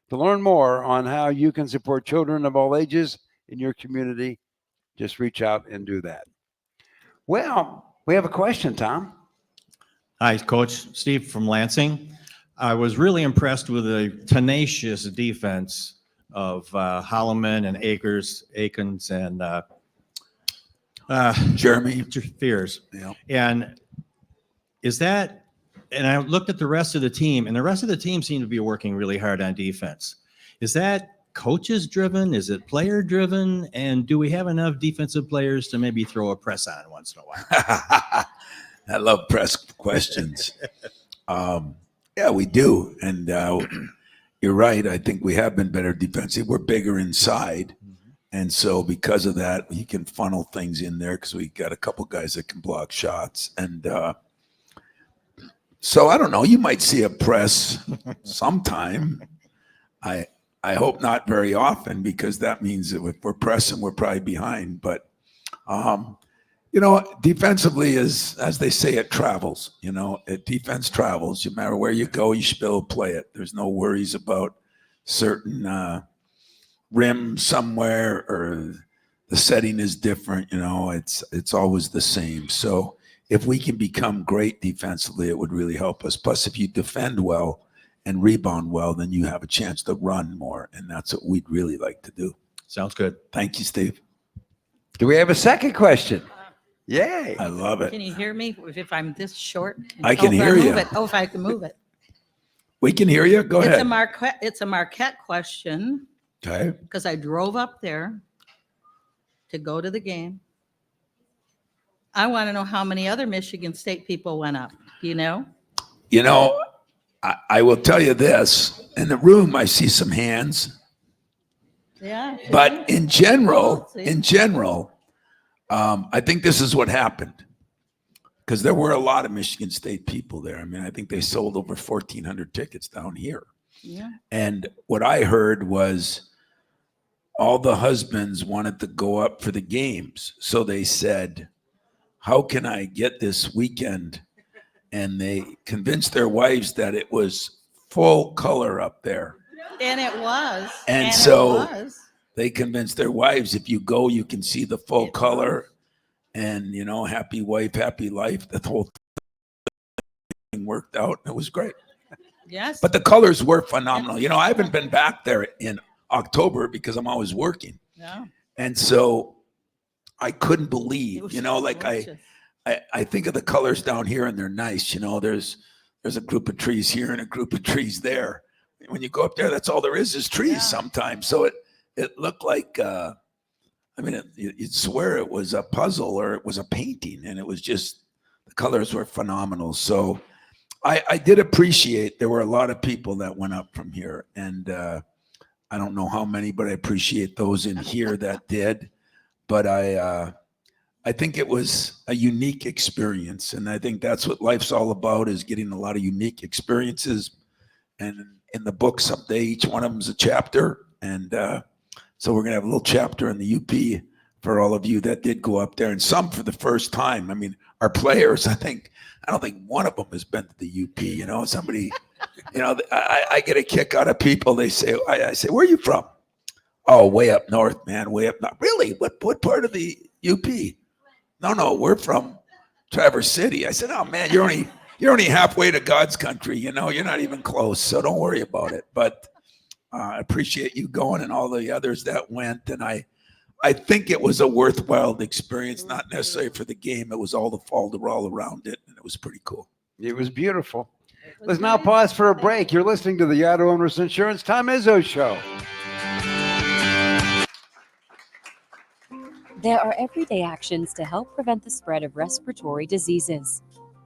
to learn more on how you can support children of all ages in your community. Just reach out and do that. Well, we have a question, Tom. Hi, Coach Steve from Lansing. I was really impressed with the tenacious defense of Holloman and Akins and Jeremy Fears. Yeah. And is that, and I looked at the rest of the team, and the rest of the team seemed to be working really hard on defense. Is that coaches driven? Is it player driven? And do we have enough defensive players to maybe throw a press on once in a while? I love press questions. Yeah, we do. And you're right. I think we have been better defensive. We're bigger inside. And so because of that, we can funnel things in there because we got a couple guys that can block shots. And so I don't know. You might see a press sometime. I hope not very often, because that means that if we're pressing, we're probably behind. But defensively, as they say, it travels. Defense travels. No matter where you go, you should be able to play it. There's no worries about certain rim somewhere or the setting is different. It's always the same. So if we can become great defensively, it would really help us. Plus, if you defend well and rebound well, then you have a chance to run more, and that's what we'd really like to do. Sounds good. Thank you, Steve. Do we have a second question? Yay. I love it. Can you hear me if I'm this short? I can if hear you. move it. Oh, if I can move it. We can hear you. Go It's ahead. It's a Marquette question Okay. because I drove up there to go to the game. I want to know how many other Michigan State people went up. Do you know? You know, I will tell you this. In the room, I see some hands. Yeah. But in general, I think this is what happened. Because there were a lot of Michigan State people there. I mean, I think they sold over 1,400 tickets down here. Yeah. And what I heard was all the husbands wanted to go up for the games. So they said, how can I get this weekend? And they convinced their wives that it was full color up there. And it was. And so it was. they convinced their wives, if you go, you can see the full color. And, you know, happy wife, happy life. The whole thing worked out. And it was great. Yes. But the colors were phenomenal. You know, I haven't been back there in October because I'm always working. Yeah. And so I couldn't believe, you know, like I think of the colors down here and they're nice. You know, there's a group of trees here and a group of trees there. When you go up there, that's all there is trees sometimes. So it looked like, I mean, you'd swear it was a puzzle or it was a painting, and it was just, the colors were phenomenal. So I did appreciate, there were a lot of people that went up from here, and I don't know how many, but I appreciate those in here that did. But I think it was a unique experience, and I think that's what life's all about, is getting a lot of unique experiences. And in the book someday, each one of them is a chapter, and so we're going to have a little chapter in the UP for all of you that did go up there, and some for the first time. I mean, our players, I don't think one of them has been to the UP. You know, somebody, you know, I get a kick out of people. They say, I say, where are you from? Oh, way up north, man, way up north. Really? What part of the UP? No, we're from Traverse City. I said, oh man, you're only halfway to God's country. You know, you're not even close, so don't worry about it. But I appreciate you going and all the others that went. And I think it was a worthwhile experience, not necessarily for the game. It was all the all around it, and it was pretty cool. It was beautiful. Let's now pause for a break. You're listening to the Auto Owners Insurance Tom Izzo Show. There are everyday actions to help prevent the spread of respiratory diseases.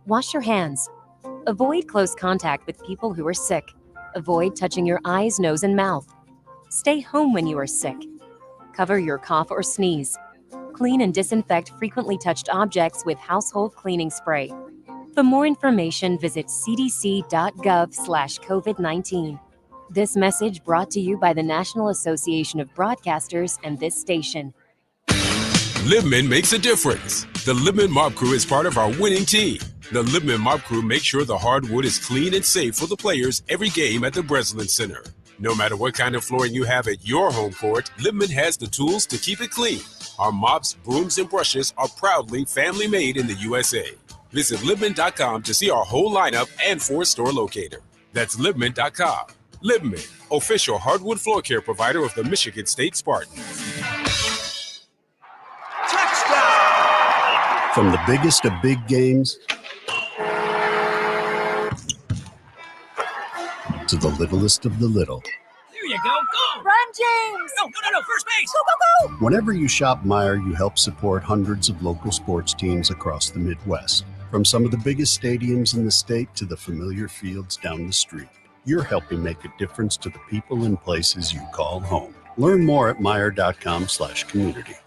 Wash your hands. Avoid close contact with people who are sick. Avoid touching your eyes, nose, and mouth. Stay home when you are sick. Cover your cough or sneeze. Clean and disinfect frequently touched objects with household cleaning spray. For more information, visit cdc.gov/COVID-19. This message brought to you by the National Association of Broadcasters and this station. Libman makes a difference. The Libman Mop Crew is part of our winning team. The Libman Mop Crew makes sure the hardwood is clean and safe for the players every game at the Breslin Center. No matter what kind of flooring you have at your home court, Libman has the tools to keep it clean. Our mops, brooms, and brushes are proudly family made in the USA. Visit Libman.com to see our whole lineup and 4-store locator. That's Libman.com. Libman, official hardwood floor care provider of the Michigan State Spartans. From the biggest of big games to the littlest of the little. There you go. Go! Run, James! No, first base! Go, go, go! Whenever you shop Meijer, you help support hundreds of local sports teams across the Midwest. From some of the biggest stadiums in the state to the familiar fields down the street. You're helping make a difference to the people and places you call home. Learn more at Meijer.com/community.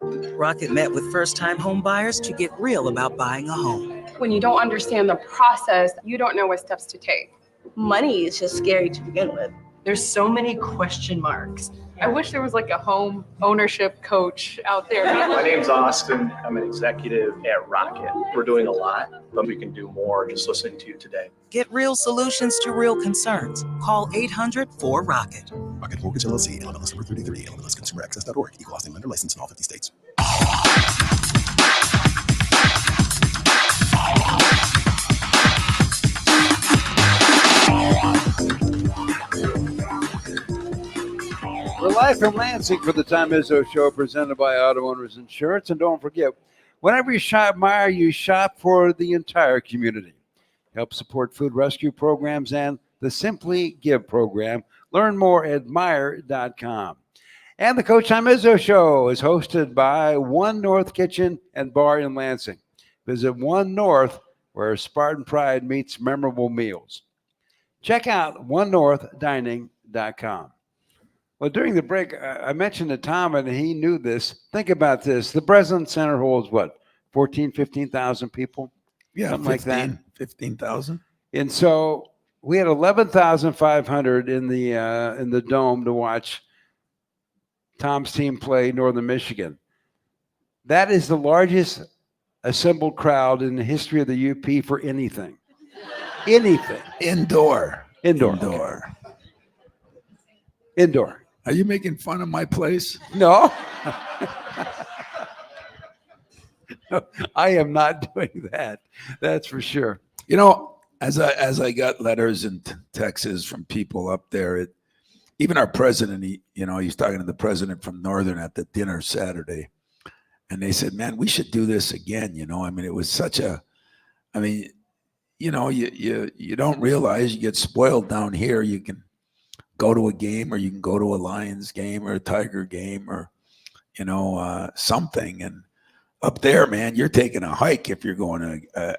Rocket met with first-time home buyers to get real about buying a home. When you don't understand the process, you don't know what steps to take. Money is just scary to begin with. There's so many question marks. I wish there was like a home ownership coach out there. My name's Austin. I'm an executive at Rocket. We're doing a lot, but we can do more just listening to you today. Get real solutions to real concerns. Call 800-4ROCKET. Rocket Mortgage LLC, NMLS number 33, NMLSconsumeraccess.org, equal housing lender license in all 50 states. We're live from Lansing for the Tom Izzo Show, presented by Auto Owners Insurance. And don't forget, whenever you shop Meijer, you shop for the entire community. Help support food rescue programs and the Simply Give program. Learn more at Meijer.com. And the Coach Tom Izzo Show is hosted by One North Kitchen and Bar in Lansing. Visit One North, where Spartan pride meets memorable meals. Check out onenorthdining.com. Well, during the break, I mentioned to Tom, and he knew this. Think about this. The Breslin Center holds, what, 14,000, 15,000 people? Yeah, something like that. 15,000. And so we had 11,500 in the dome to watch Tom's team play Northern Michigan. That is the largest assembled crowd in the history of the UP for anything. Anything. Indoor. Okay. Indoor. Are you making fun of my place? No. I am not doing that. That's for sure. You know, as I got letters and texts from people up there, even our president, he's talking to the president from Northern at the dinner Saturday, and they said, "Man, we should do this again." It was such a, you don't realize you get spoiled down here. You can go to a game, or you can go to a Lions game or a Tiger game, or something. And up there, man, you're taking a hike if you're going to a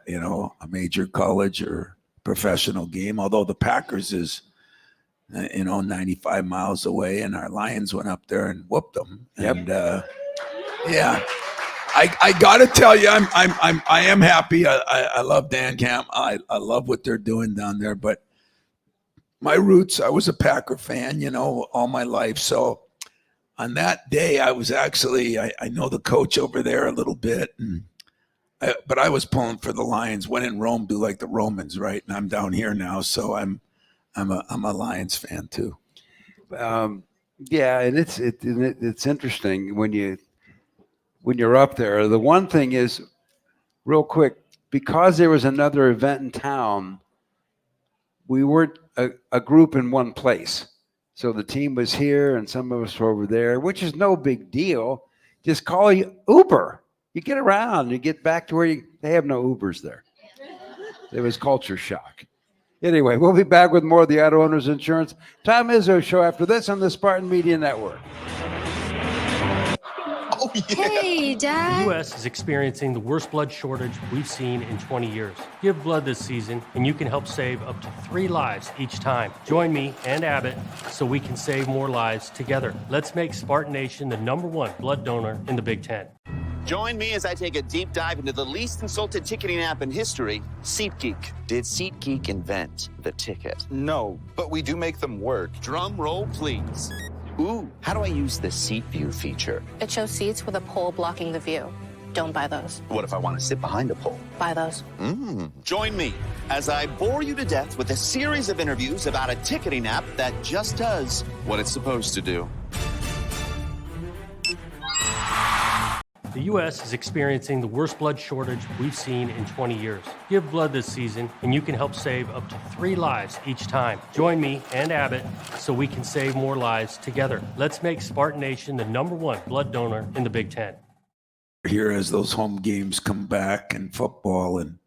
major college or professional game. Although the Packers is 95 miles away, and our Lions went up there and whooped them. Yep. And yeah, I got to tell you, I am happy. I love Dan Camp. I love what they're doing down there. But my roots, I was a Packer fan, all my life. So on that day, I was actually, I know the coach over there a little bit, but I was pulling for the Lions. When in Rome, do like the Romans, right? And I'm down here now, so I'm a Lions fan too. Yeah, and it's interesting when you're up there. The one thing is, real quick, because there was another event in town, we weren't a group in one place. So the team was here and some of us were over there, which is no big deal. Just call Uber. You get around, you get back to where they have no Ubers there. It was culture shock. Anyway, we'll be back with more of the Auto Owners Insurance Tom Izzo Show after this on the Spartan Media Network. Oh, yeah. Hey, Dad. The U.S. is experiencing the worst blood shortage we've seen in 20 years. Give blood this season, and you can help save up to 3 lives each time. Join me and Abbott so we can save more lives together. Let's make Spartan Nation the #1 blood donor in the Big Ten. Join me as I take a deep dive into the least insulted ticketing app in history, SeatGeek. Did SeatGeek invent the ticket? No, but we do make them work. Drum roll, please. Ooh, how do I use the Seat View feature? It shows seats with a pole blocking the view. Don't buy those. What if I want to sit behind a pole? Buy those. Join me as I bore you to death with a series of interviews about a ticketing app that just does what it's supposed to do. The U.S. is experiencing the worst blood shortage we've seen in 20 years. Give blood this season, and you can help save up to 3 lives each time. Join me and Abbott so we can save more lives together. Let's make Spartan Nation the #1 blood donor in the Big Ten. Here as those home games come back and football, and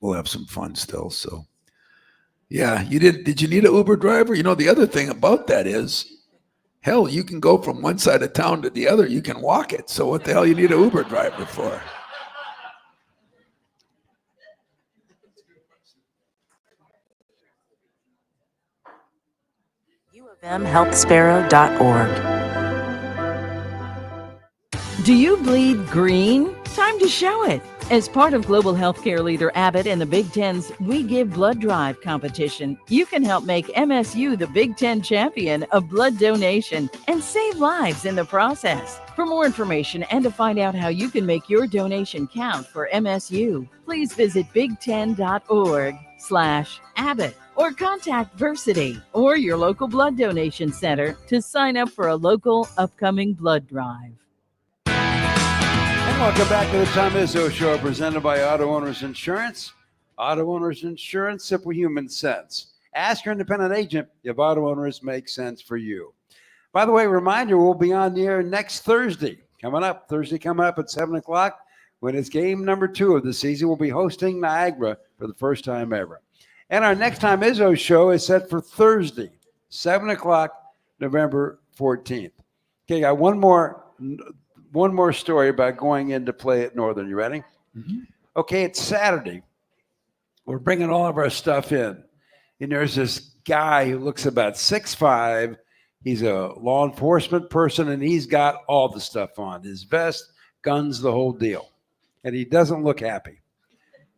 we'll have some fun still. So, yeah, did you need an Uber driver? The other thing about that is, hell, you can go from one side of town to the other. You can walk it. So what the hell you need an Uber driver for? UofMHelpSparrow.org. Do you bleed green? Time to show it. As part of global healthcare leader Abbott and the Big Ten's We Give Blood Drive competition, you can help make MSU the Big Ten champion of blood donation and save lives in the process. For more information and to find out how you can make your donation count for MSU, please visit big10.org/Abbott or contact Versity or your local blood donation center to sign up for a local upcoming blood drive. And welcome back to the Tom Izzo Show, presented by Auto Owners Insurance. Auto Owners Insurance, simple human sense. Ask your independent agent if Auto Owners make sense for you. By the way, reminder, we'll be on the air next Thursday coming up at 7 o'clock when it's game number 2 of the season. We'll be hosting Niagara for the first time ever. And our next Tom Izzo show is set for Thursday, 7 o'clock, November 14th. Okay, got one more story about going in to play at Northern. You ready? Mm-hmm. Okay, it's Saturday. We're bringing all of our stuff in. And there's this guy who looks about 6'5". He's a law enforcement person, and he's got all the stuff on. His vest, guns, the whole deal. And he doesn't look happy.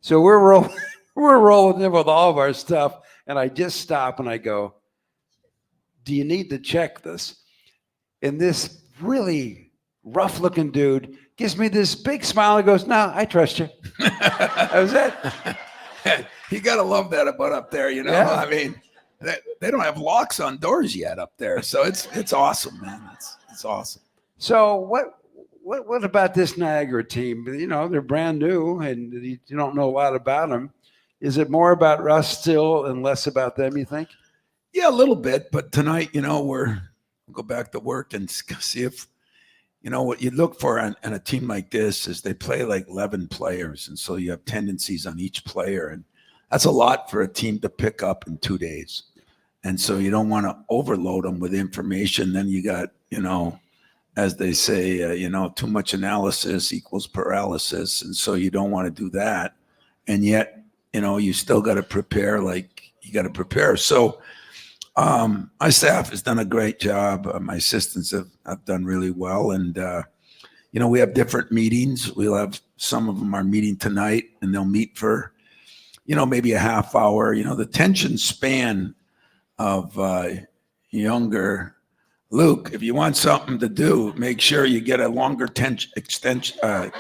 So we're rolling in with all of our stuff, and I just stop and I go, do you need to check this? And this really rough-looking dude gives me this big smile and goes, no, I trust you. That was it. You got to love that about up there, you know? Yeah. I mean, they don't have locks on doors yet up there. So it's awesome, man. It's awesome. So what about this Niagara team? You know, they're brand new, and you don't know a lot about them. Is it more about Russ still and less about them, you think? Yeah, a little bit. But tonight, you know, we'll go back to work and see if, you know, what you look for on a team like this is they play like 11 players. And so you have tendencies on each player. And that's a lot for a team to pick up in 2 days. And so you don't want to overload them with information. Then you got, you know, as they say, you know, too much analysis equals paralysis. And so you don't want to do that. And yet, you know, you still got to prepare like you got to prepare. So my staff has done a great job. My assistants have done really well. And, you know, we have different meetings. We'll have some of them are meeting tonight, and they'll meet for, you know, maybe a half hour. You know, the attention span of younger Luke, if you want something to do, make sure you get a longer extension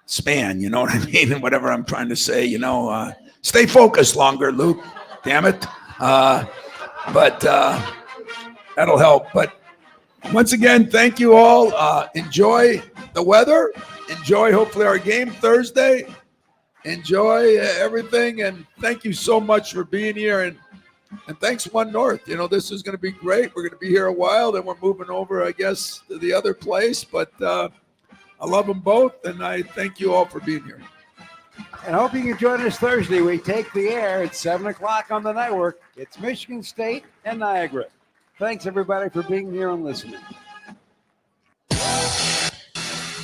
span. You know what I mean? And whatever I'm trying to say, you know, stay focused longer, Luke. Damn it. But that'll help. But once again, thank you all. Enjoy the weather. Enjoy, hopefully, our game Thursday. Enjoy everything. And thank you so much for being here. And thanks, One North. You know, this is going to be great. We're going to be here a while. Then we're moving over, I guess, to the other place. But I love them both. And I thank you all for being here. And I hope you can join us Thursday. We take the air at 7 o'clock on the network. It's Michigan State and Niagara. Thanks, everybody, for being here and listening.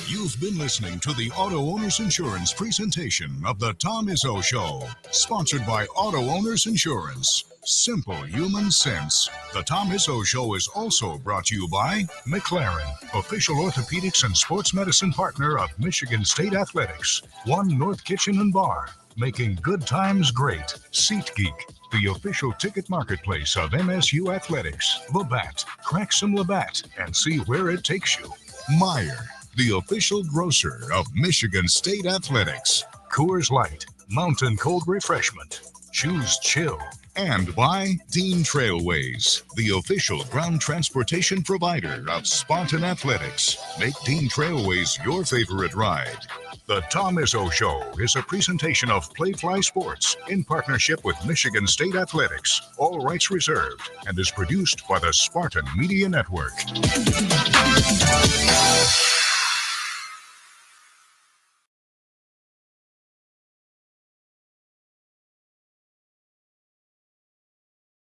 You've been listening to the Auto Owners Insurance presentation of the Tom Izzo Show, sponsored by Auto Owners Insurance. Simple human sense. The Tom Izzo Show is also brought to you by McLaren, official orthopedics and sports medicine partner of Michigan State Athletics. One North Kitchen and Bar, making good times great. SeatGeek, the official ticket marketplace of MSU Athletics. Labatt, crack some Labatt and see where it takes you. Meyer, the official grocer of Michigan State Athletics. Coors Light, mountain cold refreshment. Choose chill. And by Dean Trailways, the official ground transportation provider of Spartan Athletics. Make Dean Trailways your favorite ride. The Tom Izzo Show is a presentation of Playfly Sports in partnership with Michigan State Athletics. All rights reserved, and is produced by the Spartan Media Network.